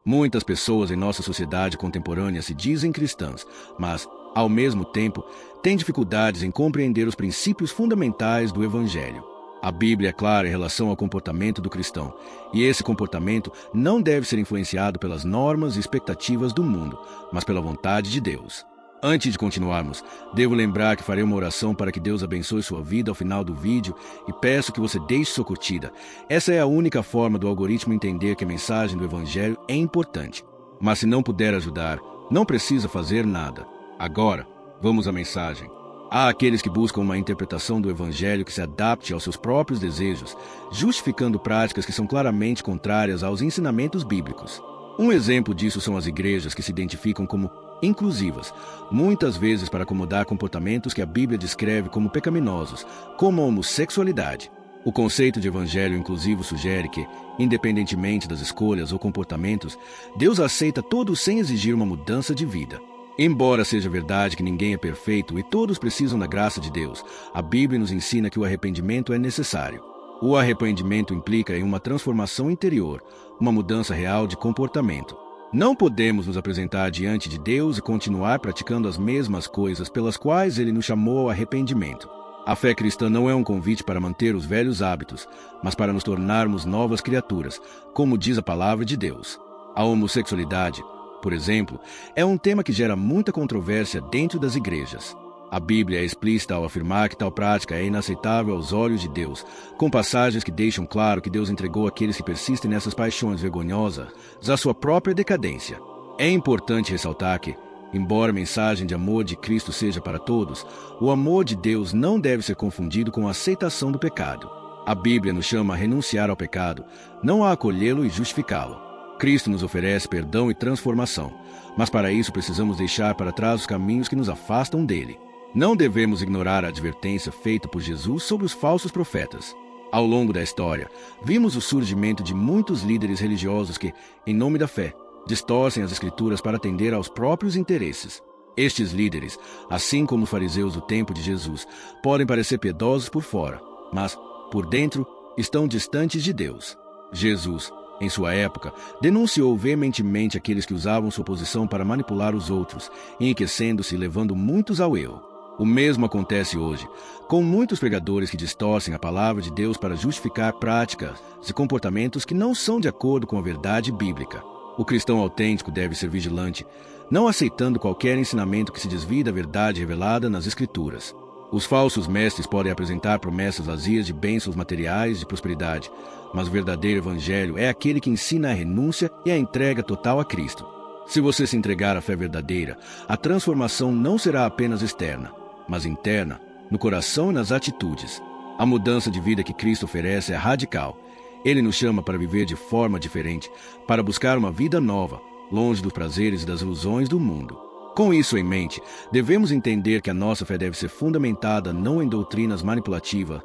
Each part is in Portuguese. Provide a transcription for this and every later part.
Muitas pessoas em nossa sociedade contemporânea se dizem cristãs, mas, ao mesmo tempo, têm dificuldades em compreender os princípios fundamentais do Evangelho. A Bíblia é clara em relação ao comportamento do cristão, e esse comportamento não deve ser influenciado pelas normas e expectativas do mundo, mas pela vontade de Deus. Antes de continuarmos, devo lembrar que farei uma oração para que Deus abençoe sua vida ao final do vídeo e peço que você deixe sua curtida. Essa é a única forma do algoritmo entender que a mensagem do Evangelho é importante. Mas se não puder ajudar, não precisa fazer nada. Agora, vamos à mensagem. Há aqueles que buscam uma interpretação do Evangelho que se adapte aos seus próprios desejos, justificando práticas que são claramente contrárias aos ensinamentos bíblicos. Um exemplo disso são as igrejas que se identificam como inclusivas, muitas vezes para acomodar comportamentos que a Bíblia descreve como pecaminosos, como a homossexualidade. O conceito de evangelho inclusivo sugere que, independentemente das escolhas ou comportamentos, Deus aceita todos sem exigir uma mudança de vida. Embora seja verdade que ninguém é perfeito e todos precisam da graça de Deus, a Bíblia nos ensina que o arrependimento é necessário. O arrependimento implica em uma transformação interior, uma mudança real de comportamento. Não podemos nos apresentar diante de Deus e continuar praticando as mesmas coisas pelas quais Ele nos chamou ao arrependimento. A fé cristã não é um convite para manter os velhos hábitos, mas para nos tornarmos novas criaturas, como diz a palavra de Deus. A homossexualidade, por exemplo, é um tema que gera muita controvérsia dentro das igrejas. A Bíblia é explícita ao afirmar que tal prática é inaceitável aos olhos de Deus, com passagens que deixam claro que Deus entregou aqueles que persistem nessas paixões vergonhosas à sua própria decadência. É importante ressaltar que, embora a mensagem de amor de Cristo seja para todos, o amor de Deus não deve ser confundido com a aceitação do pecado. A Bíblia nos chama a renunciar ao pecado, não a acolhê-lo e justificá-lo. Cristo nos oferece perdão e transformação, mas para isso precisamos deixar para trás os caminhos que nos afastam dele. Não devemos ignorar a advertência feita por Jesus sobre os falsos profetas. Ao longo da história, vimos o surgimento de muitos líderes religiosos que, em nome da fé, distorcem as Escrituras para atender aos próprios interesses. Estes líderes, assim como os fariseus do tempo de Jesus, podem parecer piedosos por fora, mas, por dentro, estão distantes de Deus. Jesus, em sua época, denunciou veementemente aqueles que usavam sua posição para manipular os outros, enriquecendo-se e levando muitos ao erro. O mesmo acontece hoje, com muitos pregadores que distorcem a palavra de Deus para justificar práticas e comportamentos que não são de acordo com a verdade bíblica. O cristão autêntico deve ser vigilante, não aceitando qualquer ensinamento que se desvie da verdade revelada nas Escrituras. Os falsos mestres podem apresentar promessas vazias de bênçãos materiais e prosperidade, mas o verdadeiro evangelho é aquele que ensina a renúncia e a entrega total a Cristo. Se você se entregar à fé verdadeira, a transformação não será apenas externa, mas interna, no coração e nas atitudes. A mudança de vida que Cristo oferece é radical. Ele nos chama para viver de forma diferente, para buscar uma vida nova, longe dos prazeres e das ilusões do mundo. Com isso em mente, devemos entender que a nossa fé deve ser fundamentada não em doutrinas manipulativas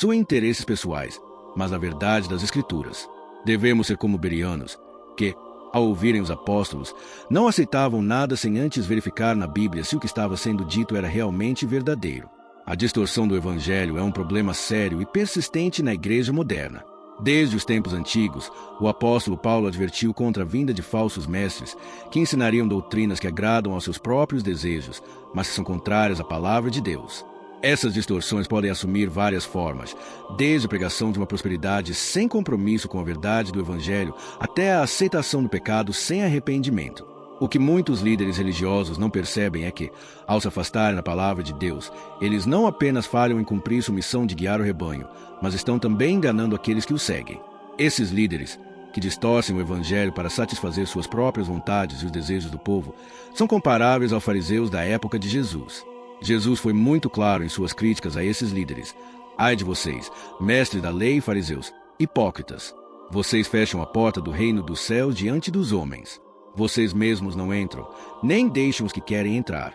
ou em interesses pessoais, mas na verdade das Escrituras. Devemos ser como bereanos, que, ao ouvirem os apóstolos, não aceitavam nada sem antes verificar na Bíblia se o que estava sendo dito era realmente verdadeiro. A distorção do Evangelho é um problema sério e persistente na igreja moderna. Desde os tempos antigos, o apóstolo Paulo advertiu contra a vinda de falsos mestres que ensinariam doutrinas que agradam aos seus próprios desejos, mas que são contrárias à palavra de Deus. Essas distorções podem assumir várias formas, desde a pregação de uma prosperidade sem compromisso com a verdade do Evangelho até a aceitação do pecado sem arrependimento. O que muitos líderes religiosos não percebem é que, ao se afastarem da palavra de Deus, eles não apenas falham em cumprir sua missão de guiar o rebanho, mas estão também enganando aqueles que o seguem. Esses líderes, que distorcem o Evangelho para satisfazer suas próprias vontades e os desejos do povo, são comparáveis aos fariseus da época de Jesus. Jesus foi muito claro em suas críticas a esses líderes. Ai de vocês, mestres da lei e fariseus, hipócritas! Vocês fecham a porta do reino dos céus diante dos homens. Vocês mesmos não entram, nem deixam os que querem entrar.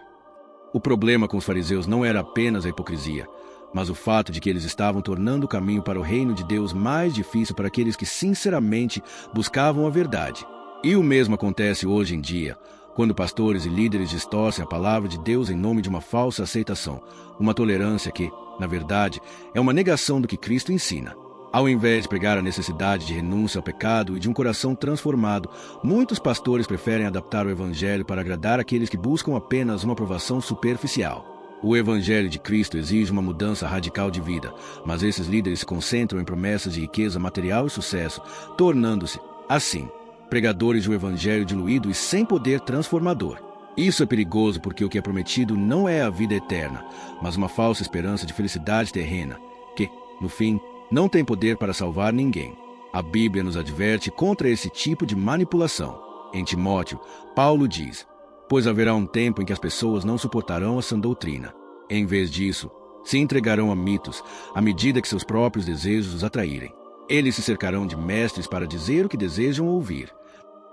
O problema com os fariseus não era apenas a hipocrisia, mas o fato de que eles estavam tornando o caminho para o reino de Deus mais difícil para aqueles que sinceramente buscavam a verdade. E o mesmo acontece hoje em dia, quando pastores e líderes distorcem a palavra de Deus em nome de uma falsa aceitação, uma tolerância que, na verdade, é uma negação do que Cristo ensina. Ao invés de pregar a necessidade de renúncia ao pecado e de um coração transformado, muitos pastores preferem adaptar o Evangelho para agradar aqueles que buscam apenas uma aprovação superficial. O Evangelho de Cristo exige uma mudança radical de vida, mas esses líderes se concentram em promessas de riqueza material e sucesso, tornando-se, assim, pregadores de um Evangelho diluído e sem poder transformador. Isso é perigoso porque o que é prometido não é a vida eterna, mas uma falsa esperança de felicidade terrena, que, no fim, não tem poder para salvar ninguém. A Bíblia nos adverte contra esse tipo de manipulação. Em Timóteo, Paulo diz: pois haverá um tempo em que as pessoas não suportarão a sã doutrina. Em vez disso, se entregarão a mitos, à medida que seus próprios desejos os atraírem. Eles se cercarão de mestres para dizer o que desejam ouvir.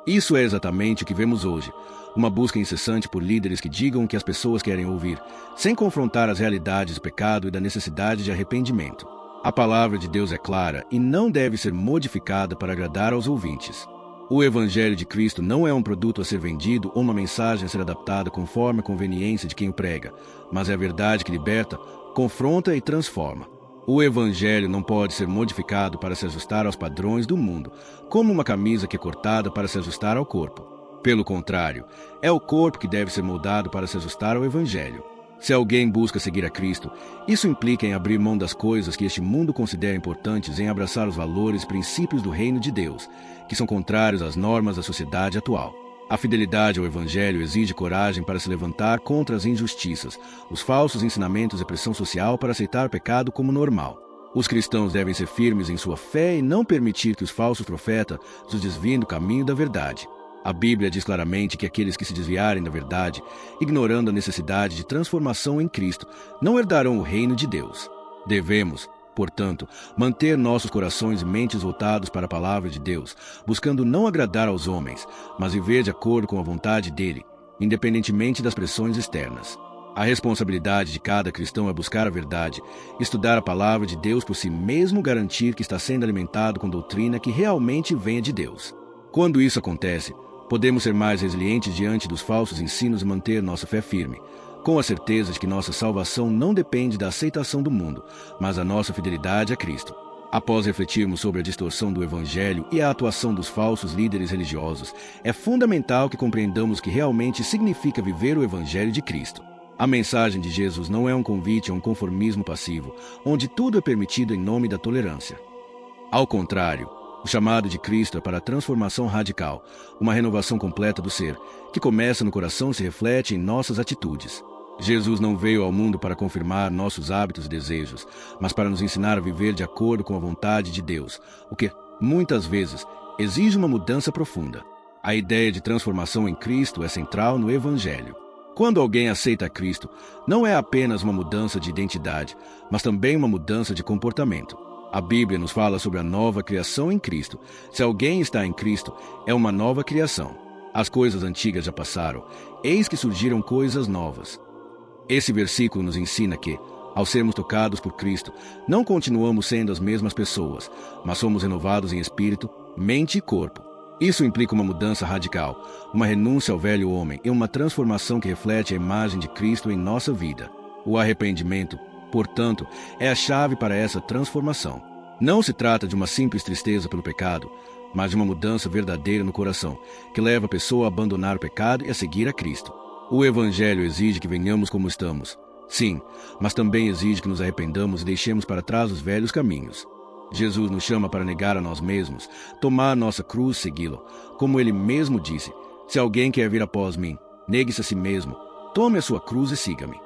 Isso é exatamente o que vemos hoje, uma busca incessante por líderes que digam o que as pessoas querem ouvir, sem confrontar as realidades do pecado e da necessidade de arrependimento. A palavra de Deus é clara e não deve ser modificada para agradar aos ouvintes. O Evangelho de Cristo não é um produto a ser vendido ou uma mensagem a ser adaptada conforme a conveniência de quem o prega, mas é a verdade que liberta, confronta e transforma. O Evangelho não pode ser modificado para se ajustar aos padrões do mundo, como uma camisa que é cortada para se ajustar ao corpo. Pelo contrário, é o corpo que deve ser moldado para se ajustar ao Evangelho. Se alguém busca seguir a Cristo, isso implica em abrir mão das coisas que este mundo considera importantes, em abraçar os valores e princípios do reino de Deus, que são contrários às normas da sociedade atual. A fidelidade ao Evangelho exige coragem para se levantar contra as injustiças, os falsos ensinamentos e a pressão social para aceitar o pecado como normal. Os cristãos devem ser firmes em sua fé e não permitir que os falsos profetas os desviem do caminho da verdade. A Bíblia diz claramente que aqueles que se desviarem da verdade, ignorando a necessidade de transformação em Cristo, não herdarão o reino de Deus. Devemos, portanto, manter nossos corações e mentes voltados para a palavra de Deus, buscando não agradar aos homens, mas viver de acordo com a vontade dele, independentemente das pressões externas. A responsabilidade de cada cristão é buscar a verdade, estudar a palavra de Deus por si mesmo, garantir que está sendo alimentado com doutrina que realmente venha de Deus. Quando isso acontece, podemos ser mais resilientes diante dos falsos ensinos e manter nossa fé firme, com a certeza de que nossa salvação não depende da aceitação do mundo, mas da nossa fidelidade a Cristo. Após refletirmos sobre a distorção do Evangelho e a atuação dos falsos líderes religiosos, é fundamental que compreendamos o que realmente significa viver o Evangelho de Cristo. A mensagem de Jesus não é um convite a um conformismo passivo, onde tudo é permitido em nome da tolerância. Ao contrário, o chamado de Cristo é para a transformação radical, uma renovação completa do ser, que começa no coração e se reflete em nossas atitudes. Jesus não veio ao mundo para confirmar nossos hábitos e desejos, mas para nos ensinar a viver de acordo com a vontade de Deus, o que, muitas vezes, exige uma mudança profunda. A ideia de transformação em Cristo é central no Evangelho. Quando alguém aceita Cristo, não é apenas uma mudança de identidade, mas também uma mudança de comportamento. A Bíblia nos fala sobre a nova criação em Cristo. Se alguém está em Cristo, é uma nova criação. As coisas antigas já passaram, eis que surgiram coisas novas. Esse versículo nos ensina que, ao sermos tocados por Cristo, não continuamos sendo as mesmas pessoas, mas somos renovados em espírito, mente e corpo. Isso implica uma mudança radical, uma renúncia ao velho homem e uma transformação que reflete a imagem de Cristo em nossa vida. O arrependimento, portanto, é a chave para essa transformação. Não se trata de uma simples tristeza pelo pecado, mas de uma mudança verdadeira no coração, que leva a pessoa a abandonar o pecado e a seguir a Cristo. O Evangelho exige que venhamos como estamos. Sim, mas também exige que nos arrependamos e deixemos para trás os velhos caminhos. Jesus nos chama para negar a nós mesmos, tomar nossa cruz e segui-lo. Como ele mesmo disse, se alguém quer vir após mim, negue-se a si mesmo, tome a sua cruz e siga-me.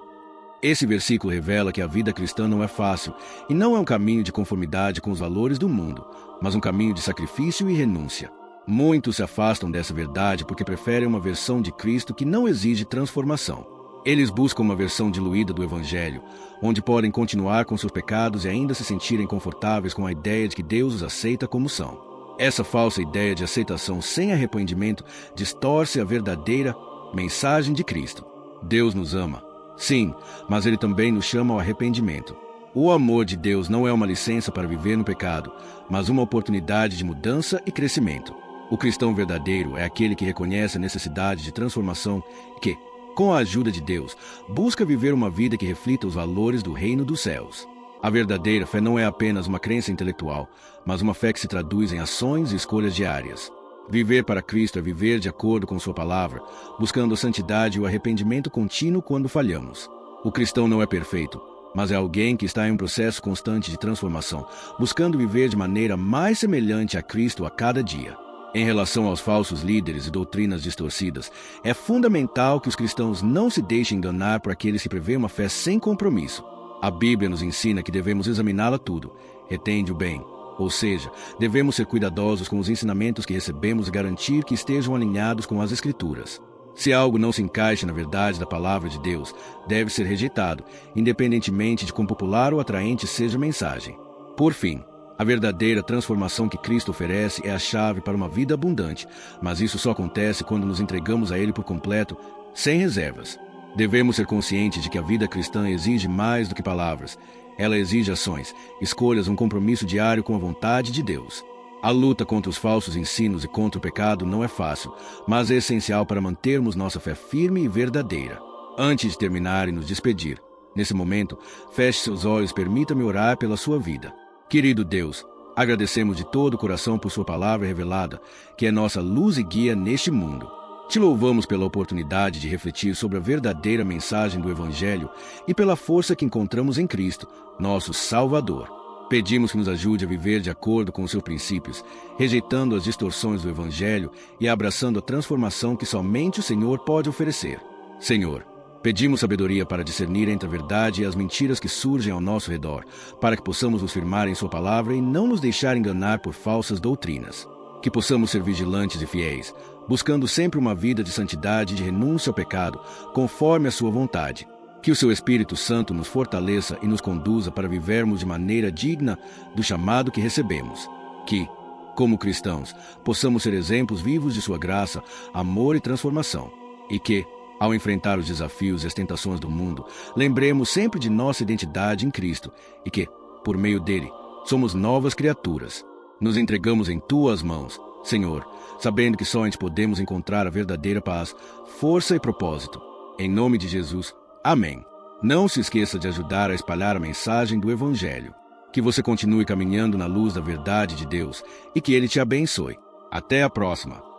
Esse versículo revela que a vida cristã não é fácil e não é um caminho de conformidade com os valores do mundo, mas um caminho de sacrifício e renúncia. Muitos se afastam dessa verdade porque preferem uma versão de Cristo que não exige transformação. Eles buscam uma versão diluída do Evangelho, onde podem continuar com seus pecados e ainda se sentirem confortáveis com a ideia de que Deus os aceita como são. Essa falsa ideia de aceitação sem arrependimento distorce a verdadeira mensagem de Cristo. Deus nos ama. Sim, mas Ele também nos chama ao arrependimento. O amor de Deus não é uma licença para viver no pecado, mas uma oportunidade de mudança e crescimento. O cristão verdadeiro é aquele que reconhece a necessidade de transformação e que, com a ajuda de Deus, busca viver uma vida que reflita os valores do reino dos céus. A verdadeira fé não é apenas uma crença intelectual, mas uma fé que se traduz em ações e escolhas diárias. Viver para Cristo é viver de acordo com sua palavra, buscando a santidade e o arrependimento contínuo quando falhamos. O cristão não é perfeito, mas é alguém que está em um processo constante de transformação, buscando viver de maneira mais semelhante a Cristo a cada dia. Em relação aos falsos líderes e doutrinas distorcidas, é fundamental que os cristãos não se deixem enganar por aqueles que prevêem uma fé sem compromisso. A Bíblia nos ensina que devemos examiná-la tudo, retende o bem. Ou seja, devemos ser cuidadosos com os ensinamentos que recebemos e garantir que estejam alinhados com as Escrituras. Se algo não se encaixa na verdade da palavra de Deus, deve ser rejeitado, independentemente de quão popular ou atraente seja a mensagem. Por fim, a verdadeira transformação que Cristo oferece é a chave para uma vida abundante, mas isso só acontece quando nos entregamos a Ele por completo, sem reservas. Devemos ser conscientes de que a vida cristã exige mais do que palavras. Ela exige ações, escolhas, um compromisso diário com a vontade de Deus. A luta contra os falsos ensinos e contra o pecado não é fácil, mas é essencial para mantermos nossa fé firme e verdadeira. Antes de terminar e nos despedir, nesse momento, feche seus olhos e permita-me orar pela sua vida. Querido Deus, agradecemos de todo o coração por sua palavra revelada, que é nossa luz e guia neste mundo. Te louvamos pela oportunidade de refletir sobre a verdadeira mensagem do Evangelho e pela força que encontramos em Cristo, nosso Salvador. Pedimos que nos ajude a viver de acordo com os seus princípios, rejeitando as distorções do Evangelho e abraçando a transformação que somente o Senhor pode oferecer. Senhor, pedimos sabedoria para discernir entre a verdade e as mentiras que surgem ao nosso redor, para que possamos nos firmar em sua palavra e não nos deixar enganar por falsas doutrinas. Que possamos ser vigilantes e fiéis, buscando sempre uma vida de santidade e de renúncia ao pecado, conforme a sua vontade. Que o seu Espírito Santo nos fortaleça e nos conduza para vivermos de maneira digna do chamado que recebemos. Que, como cristãos, possamos ser exemplos vivos de sua graça, amor e transformação. E que, ao enfrentar os desafios e as tentações do mundo, lembremos sempre de nossa identidade em Cristo e que, por meio dele, somos novas criaturas. Nos entregamos em tuas mãos, Senhor, sabendo que só em ti podemos encontrar a verdadeira paz, força e propósito. Em nome de Jesus, amém. Não se esqueça de ajudar a espalhar a mensagem do Evangelho. Que você continue caminhando na luz da verdade de Deus e que Ele te abençoe. Até a próxima.